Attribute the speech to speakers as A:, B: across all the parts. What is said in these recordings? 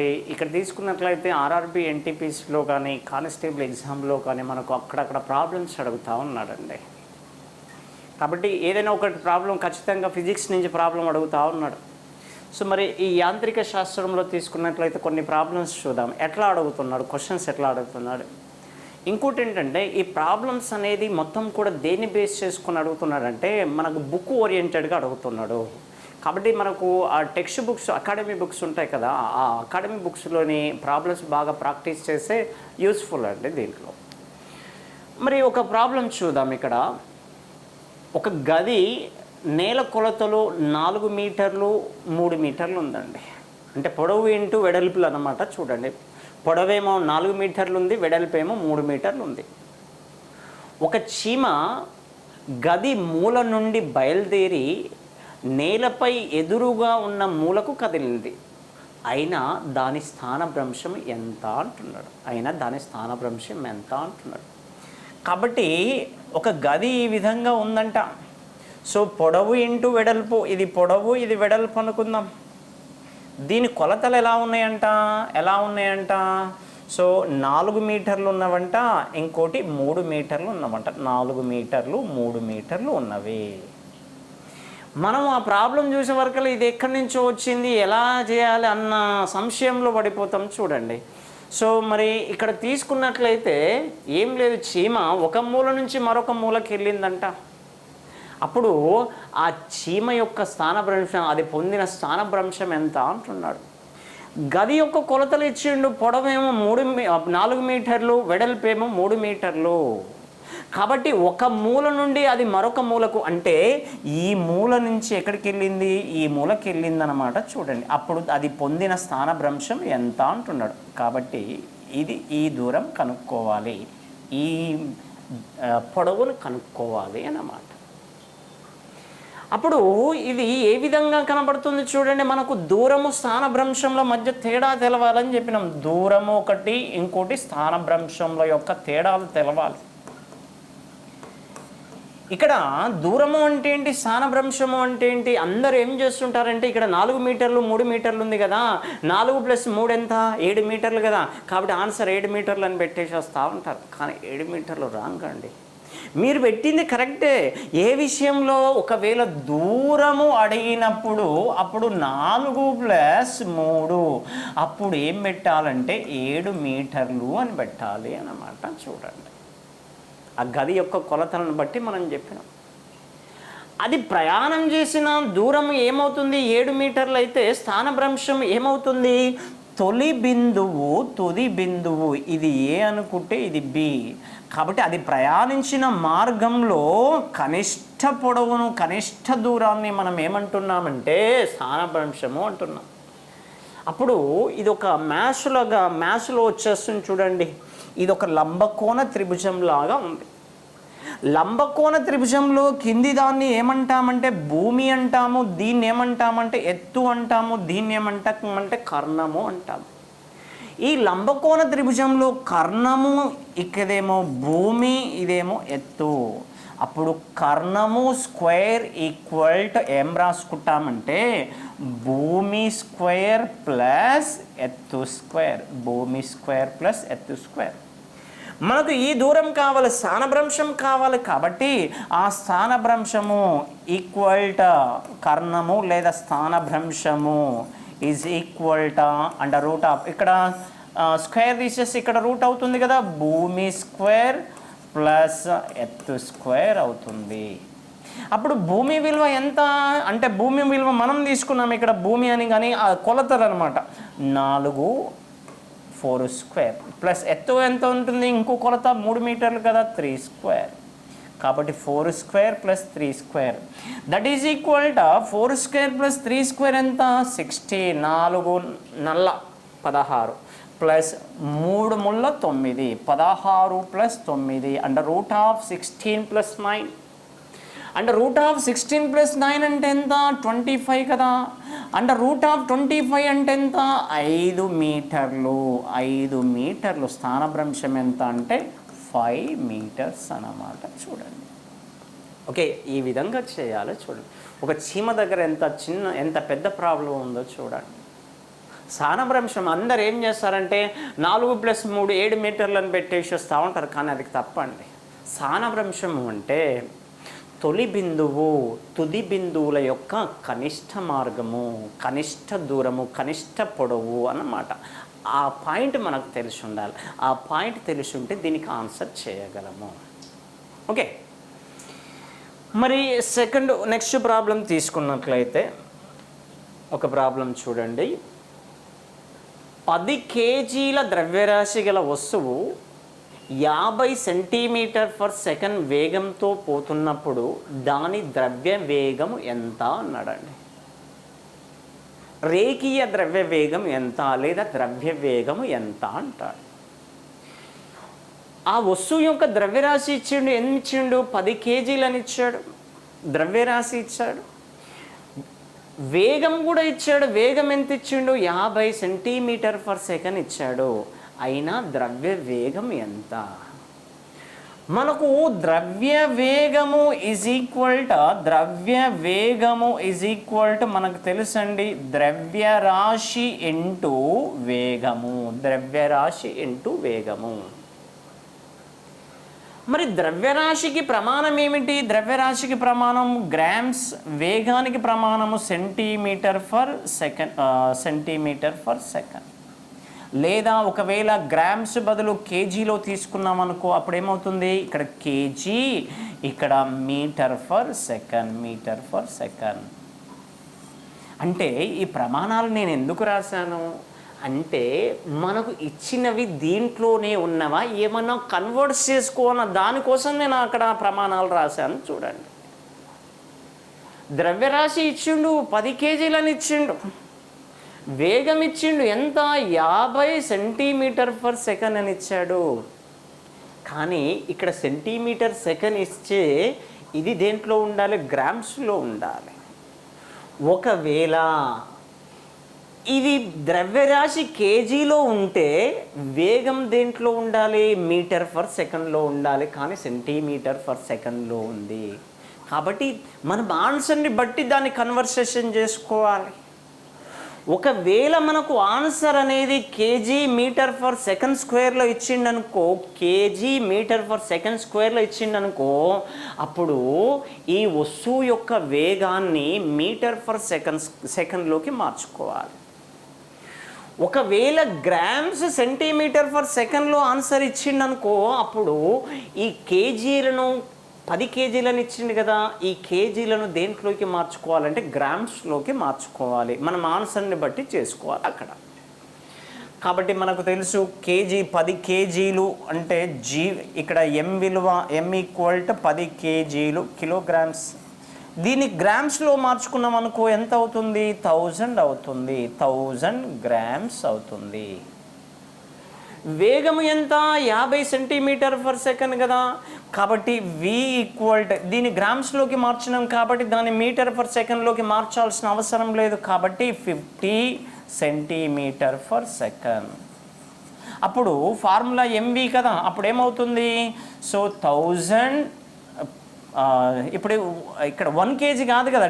A: మరి ఇక్కడ తీసుకున్నట్లయితే ఆర్ఆర్బి ఎన్టీపీసీలో కానీ కానిస్టేబుల్ ఎగ్జామ్లో కానీ మనకు అక్కడక్కడ ప్రాబ్లమ్స్ అడుగుతూ ఉన్నాడండి. కాబట్టి ఏదైనా ఒకటి ప్రాబ్లం ఖచ్చితంగా ఫిజిక్స్ నుంచి ప్రాబ్లం అడుగుతూ ఉన్నాడు. సో మరి ఈ యాంత్రిక శాస్త్రంలో తీసుకున్నట్లయితే కొన్ని ప్రాబ్లమ్స్ చూద్దాం, ఎట్లా అడుగుతున్నాడు, క్వశ్చన్స్ ఎట్లా అడుగుతున్నాడు. ఇంకోటి ఏంటంటే ఈ ప్రాబ్లమ్స్ అనేది మొత్తం కూడా దేన్ని బేస్ చేసుకుని అడుగుతున్నాడంటే మనకు బుక్ ఓరియంటెడ్గా అడుగుతున్నాడు. కాబట్టి మనకు ఆ టెక్స్ట్ బుక్స్ అకాడమీ బుక్స్ ఉంటాయి కదా, ఆ అకాడమీ బుక్స్లోని ప్రాబ్లమ్స్ బాగా ప్రాక్టీస్ చేస్తే యూస్ఫుల్ అండి దీంట్లో. మరి ఒక ప్రాబ్లం చూద్దాం. ఇక్కడ ఒక గది నేల కొలతలు 4 మీటర్లు 3 మీటర్లు ఉందండి. అంటే పొడవు ఇంటూ వెడల్పులు అన్నమాట. చూడండి, పొడవేమో 4 మీటర్లు ఉంది, వెడల్పేమో 3 మీటర్లు ఉంది. ఒక చీమ గది మూల నుండి బయలుదేరి నేలపై ఎదురుగా ఉన్న మూలకు కదిలింది. అయినా దాని స్థానభ్రంశం ఎంత అంటున్నాడు. కాబట్టి ఒక గది ఈ విధంగా ఉందంట. సో పొడవు ఇంటూ వెడల్పు, ఇది పొడవు ఇది వెడల్పు అనుకుందాం. దీని కొలతలు ఎలా ఉన్నాయంట. సో 4 మీటర్లు ఉన్నవంట, ఇంకోటి 3 మీటర్లు ఉన్నవంట. 4 మీటర్లు 3 మీటర్లు ఉన్నవి. మనం ఆ ప్రాబ్లం చూసే వరకు ఇది ఎక్కడి నుంచో వచ్చింది, ఎలా చేయాలి అన్న సంశయంలో పడిపోతాం. చూడండి, సో మరి ఇక్కడ తీసుకున్నట్లయితే ఏం లేదు, చీమ ఒక మూల నుంచి మరొక మూలకి వెళ్ళిందంట. అప్పుడు ఆ చీమ యొక్క స్థానభ్రంశం, అది పొందిన స్థానభ్రంశం ఎంత అంటున్నాడు. గది యొక్క కొలతలు ఇచ్చిండు, పొడవేమో 4 మీటర్లు, వెడల్పేమో 3 మీటర్లు. కాబట్టి ఒక మూల నుండి అది మరొక మూలకు, అంటే ఈ మూల నుంచి ఎక్కడికి వెళ్ళింది, ఈ మూలకి వెళ్ళింది అన్నమాట. చూడండి, అప్పుడు అది పొందిన స్థానభ్రంశం ఎంత అంటున్నాడు. కాబట్టి ఈ దూరం కనుక్కోవాలి, ఈ పొడవును కనుక్కోవాలి అన్నమాట. అప్పుడు ఇది ఏ విధంగా కనబడుతుంది చూడండి. మనకు దూరము స్థానభ్రంశంల మధ్య తేడా తెలవాలని చెప్పినాం. దూరము ఒకటి, ఇంకోటి స్థానభ్రంశంల యొక్క తేడాలు తెలవాలి. ఇక్కడ దూరము అంటే ఏంటి, స్థానభ్రంశము అంటే ఏంటి, అందరు ఏం చేస్తుంటారంటే ఇక్కడ 4 మీటర్లు 3 మీటర్లు ఉంది కదా, 4 + 3 ఎంత, 7 మీటర్లు కదా, కాబట్టి ఆన్సర్ 7 మీటర్లు అని పెట్టేసి వస్తూ ఉంటారు. కానీ 7 మీటర్లు రాంగ్ అండి. మీరు పెట్టింది కరెక్టే. ఏ విషయంలో, ఒకవేళ దూరము అడిగినప్పుడు అప్పుడు 4 + 3, అప్పుడు ఏం పెట్టాలంటే 7 మీటర్లు అని పెట్టాలి అన్నమాట. చూడండి, ఆ గది యొక్క కొలతలను బట్టి మనం చెప్పినాం. అది ప్రయాణం చేసిన దూరం ఏమవుతుంది, 7 మీటర్లు అయితే స్థానభ్రంశం ఏమవుతుంది, తొలి బిందువు తుది బిందువు, ఇది ఏ అనుకుంటే ఇది బి. కాబట్టి అది ప్రయాణించిన మార్గంలో కనిష్ట పొడవును, కనిష్ట దూరాన్ని మనం ఏమంటున్నామంటే స్థానభ్రంశము అంటున్నాం. అప్పుడు ఇది ఒక మ్యాథ్స్లో వచ్చేస్తుంది చూడండి. ఇది ఒక లంబకోణ త్రిభుజం లాగా ఉంది. లంబకోణ త్రిభుజంలో కింది దాన్ని ఏమంటామంటే భూమి అంటాము, దీన్ని ఏమంటామంటే ఎత్తు అంటాము, దీన్ని ఏమంటామంటే కర్ణము అంటాము. ఈ లంబకోణ త్రిభుజంలో కర్ణము ఇక్కడేమో భూమి, ఇదేమో ఎత్తు. అప్పుడు కర్ణము స్క్వేర్ ఈక్వల్ టు ఏం రాసుకుంటామంటే భూమి స్క్వేర్ ప్లస్ ఎత్తు స్క్వేర్, భూమి స్క్వేర్ ప్లస్ ఎత్తు స్క్వేర్. మనకు ఈ దూరం కావాలి, స్థానభ్రంశం కావాలి. కాబట్టి ఆ స్థానభ్రంశము ఈక్వల్ టు కర్ణము లేదా స్థానభ్రంశము ఈజ్ ఈక్వల్ టు √, ఇక్కడ స్క్వేర్ తీసేసి ఇక్కడ రూట్ అవుతుంది కదా, భూమి స్క్వేర్ ప్లస్ ఎత్తు స్క్వేర్ అవుతుంది. అప్పుడు భూమి విలువ ఎంత అంటే, భూమి విలువ మనం తీసుకున్నాం ఇక్కడ భూమి అని, కానీ ఆ కొలతలు అనమాట 4 స్క్వేర్ ప్లస్ ఎత్తు ఎంత ఉంటుంది, ఇంకో కొలత 3 మీటర్లు కదా, 3 స్క్వేర్. కాబట్టి 4 square plus 3 square that is equal to 4 square plus 3 square ఎంత, 60, 4 నల్ల 16 ప్లస్ 3 ముళ్ళ 9, 16 ప్లస్ 9 √16 ప్లస్ 9. √16 ప్లస్ 9 అంటే ఎంత, 25 కదా. √25 అంటే ఎంత, 5 మీటర్లు. 5 మీటర్లు స్థానభ్రంశం ఎంత అంటే 5 మీటర్స్ అన్నమాట. చూడండి, ఓకే, ఈ విధంగా చేయాలో చూడండి. ఒక చీమ దగ్గర ఎంత పెద్ద ప్రాబ్లం ఉందో చూడండి. స్థానభ్రంశం అందరు ఏం చేస్తారంటే 4+3 7 మీటర్లను పెట్టేసి వస్తూ ఉంటారు, కానీ అది తప్పండి. స్థానభ్రంశము అంటే తొలి బిందువు తుది బిందువుల యొక్క కనిష్ట మార్గము, కనిష్ట దూరము, కనిష్ట పొడవు అన్నమాట. ఆ పాయింట్ మనకు తెలిసి ఉండాలి. ఆ పాయింట్ తెలిసి ఉంటే దీనికి ఆన్సర్ చేయగలము. ఓకే, మరి నెక్స్ట్ ప్రాబ్లం తీసుకున్నట్లయితే ఒక ప్రాబ్లం చూడండి. 10 కేజీల ద్రవ్యరాశి గల వస్తువు 50 సెంటీమీటర్/సెకండ్ వేగంతో పోతున్నప్పుడు దాని ద్రవ్య వేగం ఎంత అన్నాడండి. రేఖీయ ద్రవ్య వేగం ఎంత లేదా ద్రవ్య వేగం ఎంత అంటాడు. ఆ వస్తువు యొక్క ద్రవ్యరాశి ఇచ్చిండు, ఎన్ని ఇచ్చిండు? 10 కేజీలని ఇచ్చాడు, ద్రవ్యరాశి ఇచ్చాడు, వేగం కూడా ఇచ్చాడు. వేగం ఎంత ఇచ్చిండు? 50 సెంటీమీటర్/సెకండ్ ఇచ్చాడు. అయినా ద్రవ్య వేగం ఎంత? మనకు ద్రవ్య వేగము ఈజ్ ఈక్వల్ టు మనకు తెలుసండి, ద్రవ్యరాశి ఇంటూ వేగము. ద్రవ్యరాశి ఇంటూ వేగము. మరి ద్రవ్యరాశికి ప్రమాణం ఏమిటి? ద్రవ్యరాశికి ప్రమాణం గ్రామ్స్, వేగానికి ప్రమాణము సెంటీమీటర్/సెకండ్. లేదా ఒకవేళ గ్రామ్స్ బదులు కేజీలో తీసుకున్నాం అనుకో, అప్పుడు ఏమవుతుంది? ఇక్కడ కేజీ, ఇక్కడ మీటర్/సెకండ్. అంటే ఈ ప్రమాణాలు నేను ఎందుకు రాశాను అంటే, మనకు ఇచ్చినవి దీంట్లోనే ఉన్నవా, ఏమన్నా కన్వర్ట్ చేసుకోవాలన్న దానికోసం నేను అక్కడ ప్రమాణాలు రాశాను. చూడండి, ద్రవ్యరాశి ఇచ్చిండు, 10 కేజీలని ఇచ్చిండు, వేగం ఇచ్చిండు ఎంత? 50 సెంటీమీటర్/సెకండ్ అని ఇచ్చాడు. కానీ ఇక్కడ సెంటీమీటర్/సెకండ్ ఇచ్చే ఇది దేంట్లో ఉండాలి? గ్రామ్స్లో ఉండాలి. ఒకవేళ ఇది ద్రవ్యరాశి కేజీలో ఉంటే వేగం దేంట్లో ఉండాలి? మీటర్/సెకండ్లో ఉండాలి, కానీ సెంటీమీటర్/సెకండ్లో ఉంది. కాబట్టి మనం ఆన్సర్ని బట్టి దాన్ని కన్వర్సేషన్ చేసుకోవాలి. ఒకవేళ మనకు ఆన్సర్ అనేది కేజీ మీటర్/సెకండ్/స్క్వేర్లో ఇచ్చిండనుకో, కేజీ మీటర్/సెకండ్/స్క్వేర్లో ఇచ్చిండనుకో, అప్పుడు ఈ వస్తువు యొక్క వేగాన్ని మీటర్/సెకండ్లోకి మార్చుకోవాలి. ఒకవేళ గ్రామ్స్ సెంటీమీటర్/సెకండ్లో ఆన్సర్ ఇచ్చిండనుకో, అప్పుడు ఈ కేజీలను 10 కేజీలను ఇచ్చిండు కదా, ఈ కేజీలను దేంట్లోకి మార్చుకోవాలంటే గ్రామ్స్లోకి మార్చుకోవాలి. మనం ఆన్సర్ని బట్టి చేసుకోవాలి అక్కడ. కాబట్టి మనకు తెలుసు కేజీ 10 కేజీలు అంటే ఇక్కడ ఎం విలువ M 10 కేజీలు కిలోగ్రామ్స్. దీన్ని గ్రామ్స్లో మార్చుకున్నాం అనుకో ఎంత అవుతుంది? 1000 అవుతుంది. 1000 గ్రామ్స్ అవుతుంది. వేగము ఎంత? 50 సెంటీమీటర్/సెకండ్ కదా. కాబట్టి V దీన్ని గ్రామ్స్లోకి మార్చినాం కాబట్టి దాన్ని మీటర్/సెకండ్లోకి మార్చాల్సిన అవసరం లేదు. కాబట్టి 50 సెంటీమీటర్/సెకండ్. అప్పుడు ఫార్ములా MV కదా, అప్పుడు ఏమవుతుంది? సో 1000 ఇప్పుడు ఇక్కడ 1 కేజీ కాదు కదా,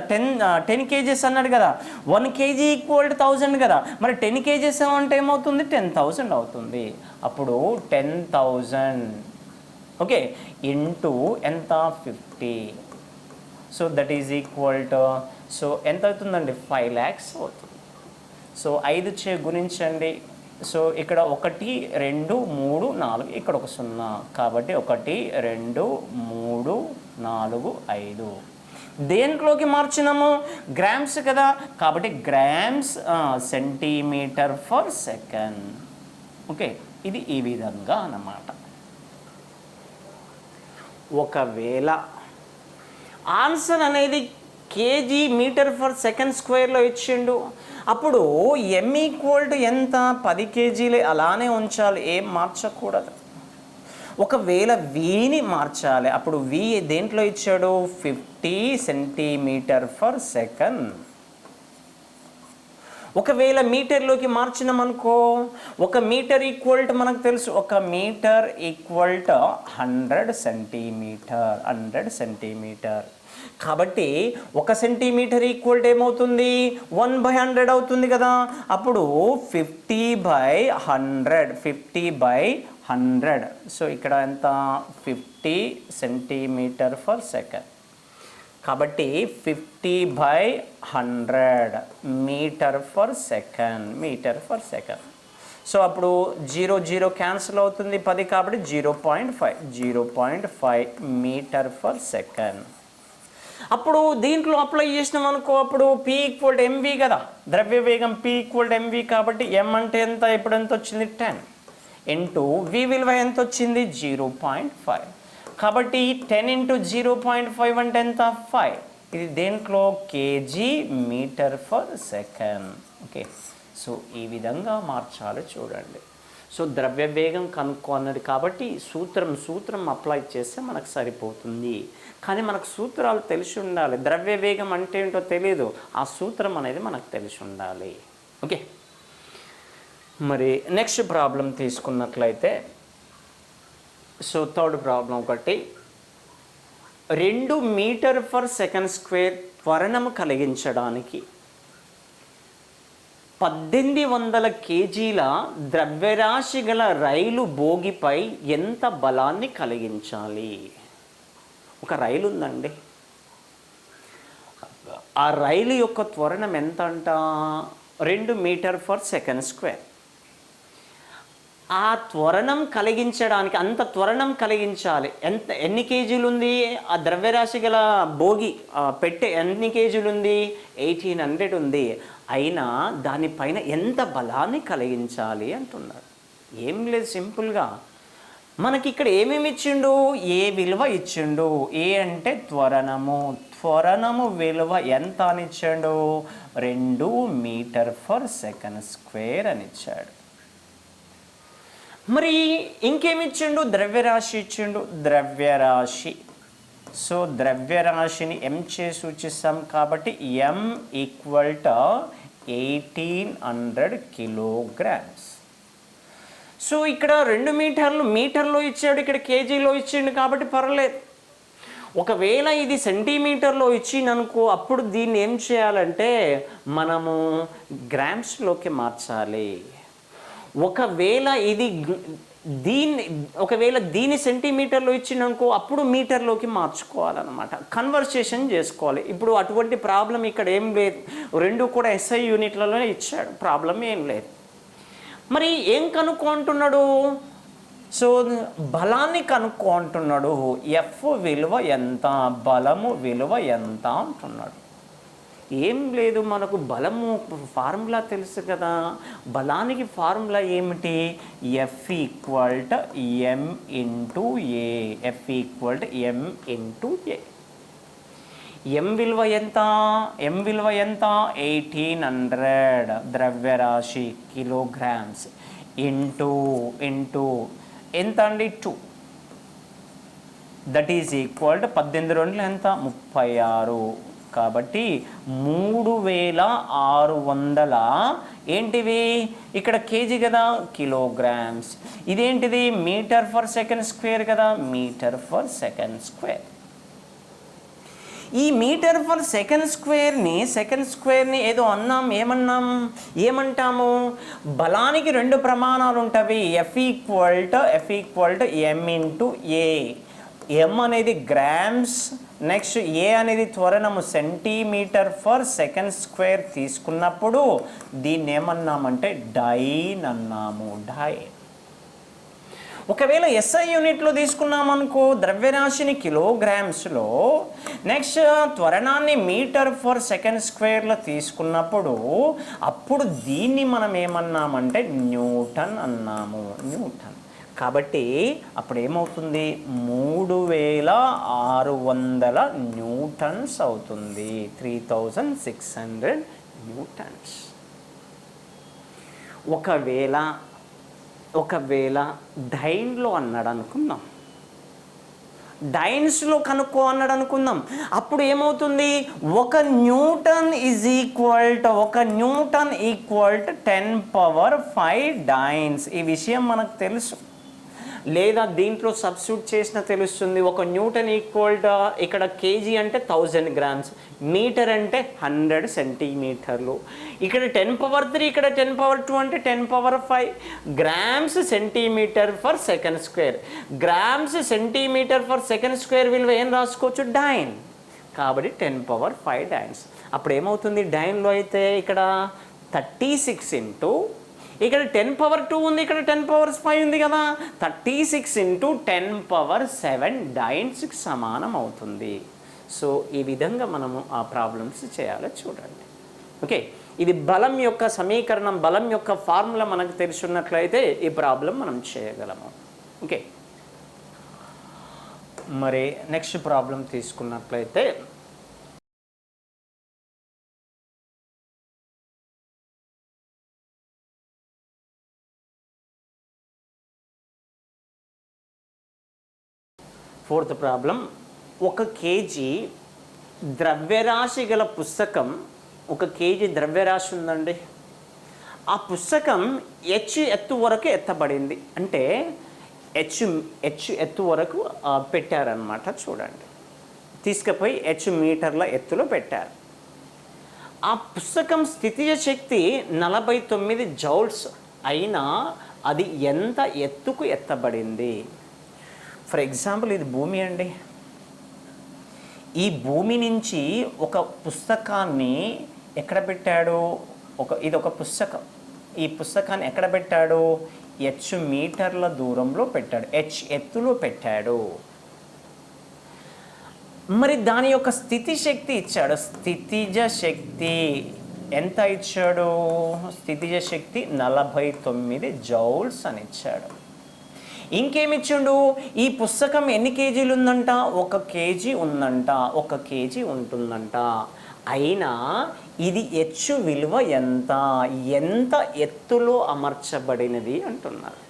A: 10 కేజీస్ అన్నాడు కదా. 1 కేజీ = 1000 కదా. మరి 10 కేజీస్ అంటే ఏమవుతుంది? 10,000 అవుతుంది. అప్పుడు 10,000 ఓకే ఇంటూ ఎంత? 50. So that is equal to, so ఎంత అవుతుందండి? 5 lakhs అవుతుంది. సో 5 చే గుణించండి. సో ఇక్కడ 1 2 3 4, ఇక్కడ ఒక 0, కాబట్టి 1 2 3 4 5. దేంట్లోకి మార్చినాము? గ్రామ్స్ కదా, కాబట్టి గ్రామ్స్ సెంటీమీటర్/సెకండ్. ఓకే, ఇది ఈ విధంగా అన్నమాట. ఒకవేళ ఆన్సర్ అనేది కేజీ మీటర్/సెకండ్/స్క్వేర్లో ఇచ్చిండు, అప్పుడు M ఎంత? 10 కేజీలే అలానే ఉంచాలి, ఏం మార్చకూడదు. ఒకవేళ Vని మార్చాలి, అప్పుడు V దేంట్లో ఇచ్చాడు? 50 సెంటీమీటర్/సెకండ్. ఒకవేళ మీటర్లోకి మార్చినామనుకో, 1 మీటర్ ఈక్వల్ టు మనకు తెలుసు, 1 metre equal to 100 centimetre, 100 centimetre. కాబట్టి 1 సెంటీమీటర్ ఈక్వల్ టు ఏమవుతుంది, 1/100 అవుతుంది కదా. అప్పుడు 50/100, 50/100. సో ఇక్కడ ఎంత, 50 సెంటీమీటర్ ఫర్ సెకండ్. కాబట్టి 50/100 metre per second, metre per second. So అప్పుడు 0 0 క్యాన్సిల్ అవుతుంది, 10 కాబట్టి 0.5, 0.5 మీటర్ ఫర్ సెకండ్. అప్పుడు దీంట్లో అప్లై చేసినాం అనుకో, అప్పుడు P = mv కదా, ద్రవ్య వేగం P = mv. కాబట్టి m అంటే ఎంత, ఇప్పుడు ఎంత వచ్చింది 10 ఇంటూ v విలువ ఎంత వచ్చింది 0.5. కాబట్టి 10 ఇంటూ 0.5 అంటే ఎంత 5. ఇది దేంట్లో KG metre per second. Okay, so ఈ విధంగా మార్చాలి చూడండి. సో ద్రవ్య వేగం కనుక్కోన్నది కాబట్టి సూత్రం అప్లై చేస్తే మనకు సరిపోతుంది. కానీ మనకు సూత్రాలు తెలిసి ఉండాలి. ద్రవ్య వేగం అంటే ఏంటో తెలియదు, ఆ సూత్రం అనేది మనకు తెలిసి ఉండాలి. ఓకే, మరి నెక్స్ట్ ప్రాబ్లం తీసుకున్నట్లయితే, సో థర్డ్ ప్రాబ్లం ఒకటి, 2 మీటర్ ఫర్ సెకండ్ స్క్వేర్ త్వరణము కలిగించడానికి 1800 కేజీల ద్రవ్యరాశి గల రైలు బోగిపై ఎంత బలాన్ని కలిగించాలి? ఒక రైలు ఉందండి, ఆ రైలు యొక్క త్వరణం ఎంత అంట, 2 మీటర్ ఫర్ సెకండ్ స్క్వేర్. ఆ త్వరణం కలిగించడానికి, అంత త్వరణం కలిగించాలి. ఎన్ని కేజీలు ఉంది ఆ ద్రవ్యరాశి గల భోగి పెట్టే, ఎన్ని కేజీలు ఉంది, 1800 ఉంది. అయినా దానిపైన ఎంత బలాన్ని కలిగించాలి అంటున్నాడు. ఏం లేదు, సింపుల్గా మనకి ఇక్కడ ఏమేమి ఇచ్చిండు, ఏ విలువ ఇచ్చిండు. ఏ అంటే త్వరణము విలువ ఎంత అని ఇచ్చాడు, 2 మీటర్ ఫర్ సెకండ్ స్క్వేర్ అని ఇచ్చాడు. మరి ఇంకేమి ఇచ్చిండు, ద్రవ్యరాశి ఇచ్చిండు, ద్రవ్యరాశి. సో ద్రవ్యరాశిని m చే సూచిస్తాం కాబట్టి m = 1800 కిలోగ్రామ్స్. సో ఇక్కడ 2 మీటర్లు మీటర్లో ఇచ్చాడు, ఇక్కడ కేజీలో ఇచ్చిండు కాబట్టి పర్లేదు. ఒకవేళ ఇది సెంటీమీటర్లో ఇచ్చిందనుకో, అప్పుడు దీన్ని ఏం చేయాలంటే మనము గ్రామ్స్లోకి మార్చాలి. ఒకవేళ దీన్ని సెంటీమీటర్లో ఇచ్చిందనుకో, అప్పుడు మీటర్లోకి మార్చుకోవాలన్నమాట, కన్వర్సేషన్ చేసుకోవాలి. ఇప్పుడు అటువంటి ప్రాబ్లం ఇక్కడ ఏం లేదు, 2 కూడా SI యూనిట్లలోనే ఇచ్చాడు, ప్రాబ్లం ఏం లేదు. మరి ఏం కనుక్కుంటున్నాడు, సో బలాన్ని కనుక్కుంటున్నాడు. F విలువ ఎంత, బలము విలువ ఎంత అంటున్నాడు. ఏం లేదు, మనకు బలము ఫార్ములా తెలుసు కదా, బలానికి ఫార్ములా ఏమిటి, F = m × a, F = m × a. m విలువ ఎంత, 1800 ద్రవ్యరాశి కిలోగ్రామ్స్ ఇంటూ ఎంత అండి 2, దట్ ఈజ్ ఈక్వల్ టు 18 2 ఎంత 36. కాబట్టి 3600 ఏంటివి, ఇక్కడ కేజీ కదా, కిలోగ్రామ్స్. ఇదేంటిది, మీటర్ ఫర్ సెకండ్ స్క్వేర్ కదా, మీటర్ ఫర్ సెకండ్ స్క్వేర్. ఈ మీటర్ ఫర్ సెకండ్ స్క్వేర్ని ఏదో అన్నాం, ఏమంటాము, బలానికి 2 ప్రమాణాలు ఉంటాయి. F = m × a. m అనేది గ్రామ్స్, నెక్స్ట్ ఏ అనేది త్వరణము సెంటీమీటర్ ఫర్ సెకండ్ స్క్వేర్ తీసుకున్నప్పుడు దీన్ని ఏమన్నామంటే డైన్ అన్నాము, డైన్. ఒకవేళ SI యూనిట్లో తీసుకున్నామనుకో, ద్రవ్యరాశిని కిలోగ్రామ్స్లో, నెక్స్ట్ త్వరణాన్ని మీటర్ ఫర్ సెకండ్ స్క్వేర్లో తీసుకున్నప్పుడు అప్పుడు దీన్ని మనం ఏమన్నామంటే న్యూటన్ అన్నాము, న్యూటన్. కాబట్టి అప్పుడు ఏమవుతుంది, 3600 న్యూటన్స్ అవుతుంది, 3600 న్యూటన్స్. ఒకవేళ డైన్లో అన్నాడు అనుకుందాం, డైన్స్లో కనుక్కో అన్నాడు అనుకుందాం. అప్పుడు ఏమవుతుంది, ఒక న్యూటన్ ఈక్వల్ టు 10⁵ డైన్స్. ఈ విషయం మనకు తెలుసు, లేదా దీంట్లో సబ్స్టిట్యూట్ చేసిన తెలుస్తుంది. ఒక న్యూటన్ ఈక్వల్ టు ఇక్కడ కేజీ అంటే 1000 గ్రామ్స్, మీటర్ అంటే 100 సెంటీమీటర్లు. ఇక్కడ 10⁻3, ఇక్కడ 10⁻2 అంటే 10⁵ grams centimetre per second square. Grams centimetre per second square విలువ ఏం రాసుకోవచ్చు, డైన్. కాబట్టి 10⁵ డైన్స్. అప్పుడు ఏమవుతుంది, డైన్లో అయితే ఇక్కడ 36 ఇంటూ, ఇక్కడ 10⁻2 ఉంది, ఇక్కడ 10⁻5 ఉంది కదా, 36 ఇంటూ 10⁻7 డైన్స్కి సమానం అవుతుంది. సో ఈ విధంగా మనము ఆ ప్రాబ్లమ్స్ చేయాలో చూడండి. ఓకే, ఇది బలం యొక్క సమీకరణం, బలం యొక్క ఫార్ములా మనకు తెలుసున్నట్లయితే ఈ ప్రాబ్లం మనం చేయగలము. ఓకే, మరి నెక్స్ట్ ప్రాబ్లం తీసుకున్నట్లయితే ఫోర్త్ ప్రాబ్లం. ఒక కేజీ ద్రవ్యరాశి గల పుస్తకం, ఒక కేజీ ద్రవ్యరాశి ఉందండి. ఆ పుస్తకం ఎత్తు వరకు ఎత్తబడింది, అంటే ఎత్తు వరకు పెట్టారనమాట. చూడండి, తీసుకుపోయి మీటర్ల ఎత్తులో పెట్టారు. ఆ పుస్తకం స్థితిజ శక్తి 49 జౌల్స్ అయినా అది ఎంత ఎత్తుకు ఎత్తబడింది? ఫర్ ఎగ్జాంపుల్, ఇది భూమి అండి. ఈ భూమి నుంచి ఒక పుస్తకాన్ని ఎక్కడ పెట్టాడు, ఇది ఒక పుస్తకం. ఈ పుస్తకాన్ని ఎక్కడ పెట్టాడు, మీటర్ల దూరంలో పెట్టాడు, ఎత్తులో పెట్టాడు. మరి దాని యొక్క స్థితి శక్తి ఇచ్చాడు. స్థితిజ శక్తి ఎంత ఇచ్చాడు, స్థితిజ శక్తి 49 జౌల్స్ అని ఇచ్చాడు. ఇంకేమిచ్చిండు, ఈ పుస్తకం ఎన్ని కేజీలు ఉందంట, 1 కేజీ ఉందంట, 1 కేజీ ఉంటుందంట. అయినా ఇది విలువ ఎంత ఎత్తులో అమర్చబడినది అంటున్నారు.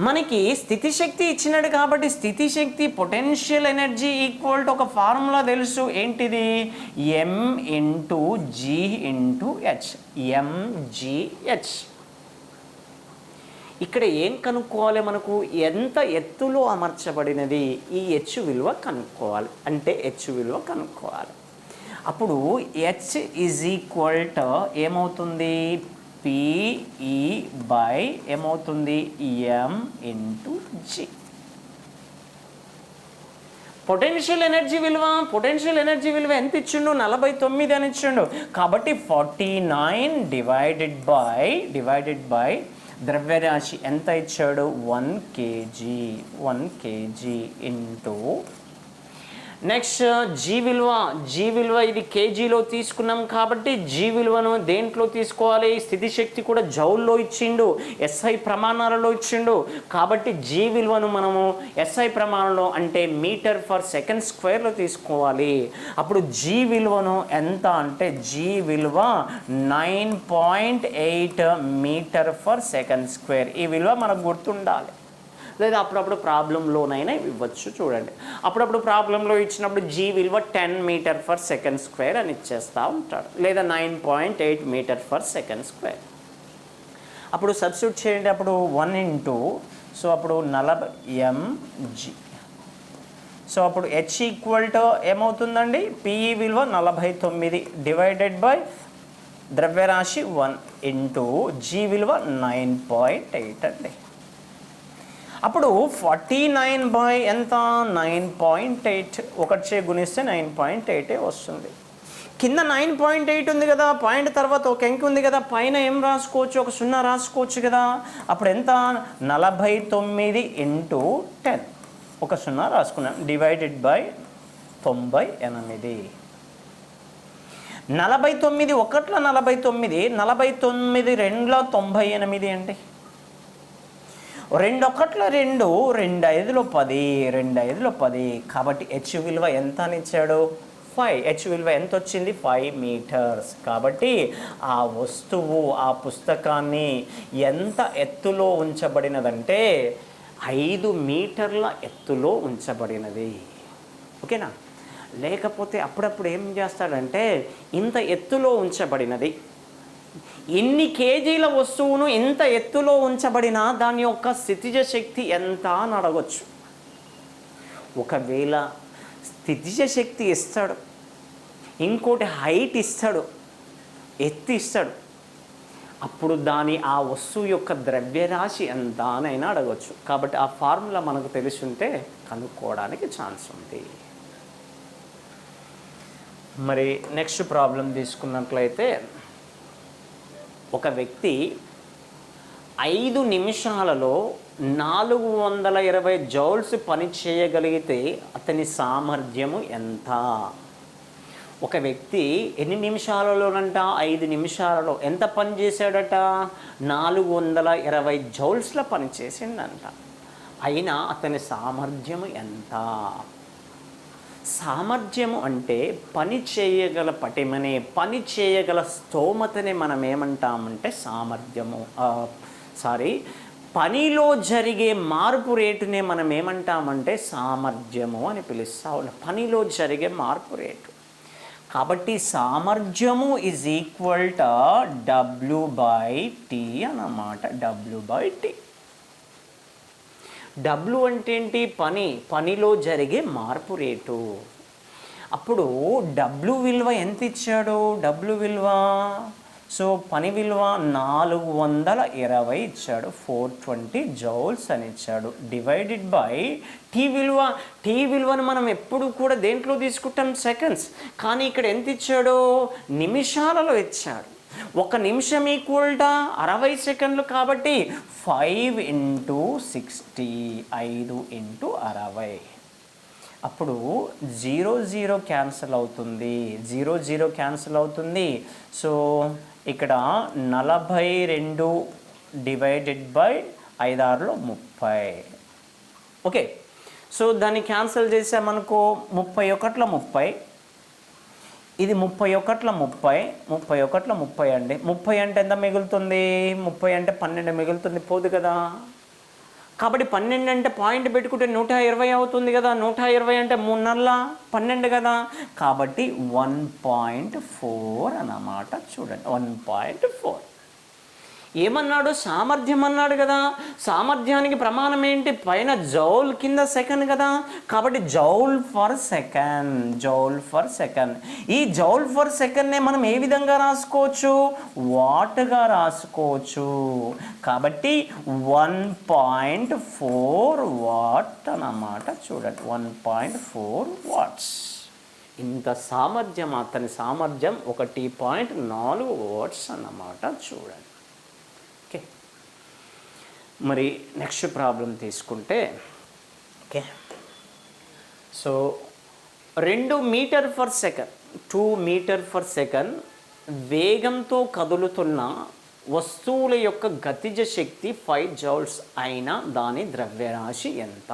A: మనకి స్థితిశక్తి ఇచ్చినాడు కాబట్టి స్థితిశక్తి పొటెన్షియల్ ఎనర్జీ ఈక్వల్ టు ఒక ఫార్ములా తెలుసు. ఏంటిది, m×g×h, mgh. ఇక్కడ ఏం కనుక్కోవాలి, మనకు ఎంత ఎత్తులో అమర్చబడినది, ఈ విలువ కనుక్కోవాలి. అంటే విలువ కనుక్కోవాలి. అప్పుడు h = ఏమవుతుంది, PE బై ఏమవుతుంది, m×g. పొటెన్షియల్ ఎనర్జీ విలువ ఎంత ఇచ్చిండు, 49 అని ఇచ్చిండు. కాబట్టి 49 డివైడెడ్ బై ద్రవ్యరాశి ఎంత ఇచ్చాడు, 1 kg ఇంటూ నెక్స్ట్ జీ విలువ ఇది కేజీలో తీసుకున్నాం కాబట్టి జీ విలువను దేంట్లో తీసుకోవాలి, స్థితిశక్తి కూడా జౌల్లో ఇచ్చిండు, ఎస్ఐ ప్రమాణాలలో ఇచ్చిండు. కాబట్టి జీ విలువను మనము ఎస్ఐ ప్రమాణంలో అంటే మీటర్ ఫర్ సెకండ్ స్క్వేర్లో తీసుకోవాలి. అప్పుడు జీ విలువను ఎంత అంటే జీ విలువ 9.8 మీటర్ ఫర్ సెకండ్ స్క్వేర్. ఈ విలువ మనకు గుర్తుండాలి. లేదా అప్పుడప్పుడు ప్రాబ్లంలోనైనా ఇవ్వచ్చు. చూడండి, అప్పుడప్పుడు ప్రాబ్లంలో ఇచ్చినప్పుడు జీ విలువ 10 మీటర్ ఫర్ సెకండ్ స్క్వేర్ అని ఇచ్చేస్తూ ఉంటాడు, లేదా 9.8 మీటర్ ఫర్ సెకండ్ స్క్వేర్. అప్పుడు సబ్స్టిట్యూట్ చేయండి. అప్పుడు 1 ఇంటూ, సో అప్పుడు 40 mg. సో అప్పుడు h = ఏమవుతుందండి, పిఈ విలువ 49 డివైడెడ్ బై ద్రవ్యరాశి 1 ఇంటూ జీ విలువ 9.8 అండి. అప్పుడు 49 బై ఎంత, 9.8. 1 గుణిస్తే 9.8 వస్తుంది. కింద 9.8 ఉంది కదా, పాయింట్ తర్వాత ఒక అంకె ఉంది కదా, పైన ఏం రాసుకోవచ్చు, ఒక 0 రాసుకోవచ్చు కదా. అప్పుడు ఎంత, 49 ఇంటూ 10, ఒక 0 రాసుకున్నాం, డివైడెడ్ బై 98. 49 1 49, 49 2 98 అండి. 2 1 2, 2 5 10, 2 5 10. కాబట్టి h విలువ ఎంత అని ఇచ్చాడు, 5. h విలువ ఎంత వచ్చింది, 5 మీటర్స్. కాబట్టి ఆ వస్తువు, ఆ పుస్తకాన్ని ఎంత ఎత్తులో ఉంచబడినదంటే 5 మీటర్ల ఎత్తులో ఉంచబడినది. ఓకేనా? లేకపోతే అప్పుడప్పుడు ఏం చేస్తాడంటే ఇంత ఎత్తులో ఉంచబడినది, ఇన్ని కేజీల వస్తువును ఇంత ఎత్తులో ఉంచబడిన దాని యొక్క స్థితిజ శక్తి ఎంత అని అడగొచ్చు. ఒకవేళ స్థితిజ శక్తి ఇస్తాడు, ఇంకోటి హైట్ ఇస్తాడు, ఎత్తు ఇస్తాడు, అప్పుడు ఆ వస్తువు యొక్క ద్రవ్యరాశి ఎంత అనైనా అడగవచ్చు. కాబట్టి ఆ ఫార్ములా మనకు తెలిసి ఉంటే కనుక్కోవడానికి ఛాన్స్ ఉంది. మరి నెక్స్ట్ ప్రాబ్లం తీసుకున్నట్లయితే, ఒక వ్యక్తి 5 నిమిషాలలో 420 జౌల్స్ పని చేయగలిగితే అతని సామర్థ్యము ఎంత? ఒక వ్యక్తి ఎన్ని నిమిషాలలోనంట? 5 నిమిషాలలో ఎంత పని చేశాడట? 420 జౌల్స్ల పని చేసిండంట. అయినా అతని సామర్థ్యము ఎంత? సామర్థ్యము అంటే పని చేయగల పటిమనే, పని చేయగల స్తోమతనే మనం ఏమంటామంటే సామర్థ్యము. పనిలో జరిగే మార్పు రేటునే మనం ఏమంటామంటే సామర్థ్యము అని పిలుస్తా ఉన్నాం. పనిలో జరిగే మార్పు రేటు. కాబట్టి సామర్థ్యము ఈజ్ ఈక్వల్ టు W/T అన్నమాట. W/T. W అంటే ఏంటి? పనిలో జరిగే మార్పు రేటు. అప్పుడు W విలువ ఎంత ఇచ్చాడు? W విలువ పని విలువ 420 ఇచ్చాడు, 420 జౌల్స్ అని ఇచ్చాడు. డివైడెడ్ బై టీ విలువను మనం ఎప్పుడు కూడా దేంట్లో తీసుకుంటాం? సెకండ్స్. కానీ ఇక్కడ ఎంత ఇచ్చాడు? నిమిషాలలో ఇచ్చాడు. 1 నిమిషం ఈక్వల్ టు 60 సెకండ్లు. కాబట్టి 5 × 60, 5 × 60. అప్పుడు 0 క్యాన్సిల్ అవుతుంది, 0 క్యాన్సిల్ అవుతుంది. ఇక్కడ 42 డివైడెడ్ బై 5 × 30. ఓకే, దాన్ని క్యాన్సిల్ చేసామనుకో, 31 30, ఇది 31 30, 31 30 అండి. 30 అంటే ఎంత మిగులుతుంది? 30 అంటే 12 మిగులుతుంది, పోదు కదా. కాబట్టి 12 అంటే పాయింట్ పెట్టుకుంటే 120 అవుతుంది కదా. 120 అంటే 3 12 కదా. కాబట్టి 1.4 అన్నమాట. చూడండి, 1.4. ఏమన్నాడు? సామర్థ్యం అన్నాడు కదా. సామర్థ్యానికి ప్రమాణం ఏంటి? పైన జౌల్, కింద సెకండ్ కదా. కాబట్టి జౌల్ ఫర్ సెకండ్. ఈ జౌల్ ఫర్ సెకండ్నే మనం ఏ విధంగా రాసుకోవచ్చు? వాట్గా రాసుకోవచ్చు. కాబట్టి 1.4 వాట్ అన్నమాట. చూడండి, 1.4 వాట్స్. ఇంత సామర్థ్యం, అతని సామర్థ్యం 1.4 వాట్స్ అన్నమాట. చూడండి. ఓకే, మరి నెక్స్ట్ ప్రాబ్లం తీసుకుంటే, okay, 2 metre per second, 2 metre per second వేగంతో కదులుతున్న వస్తువుల యొక్క గతిజ శక్తి 5 జౌల్స్ అయిన దాని ద్రవ్యరాశి ఎంత?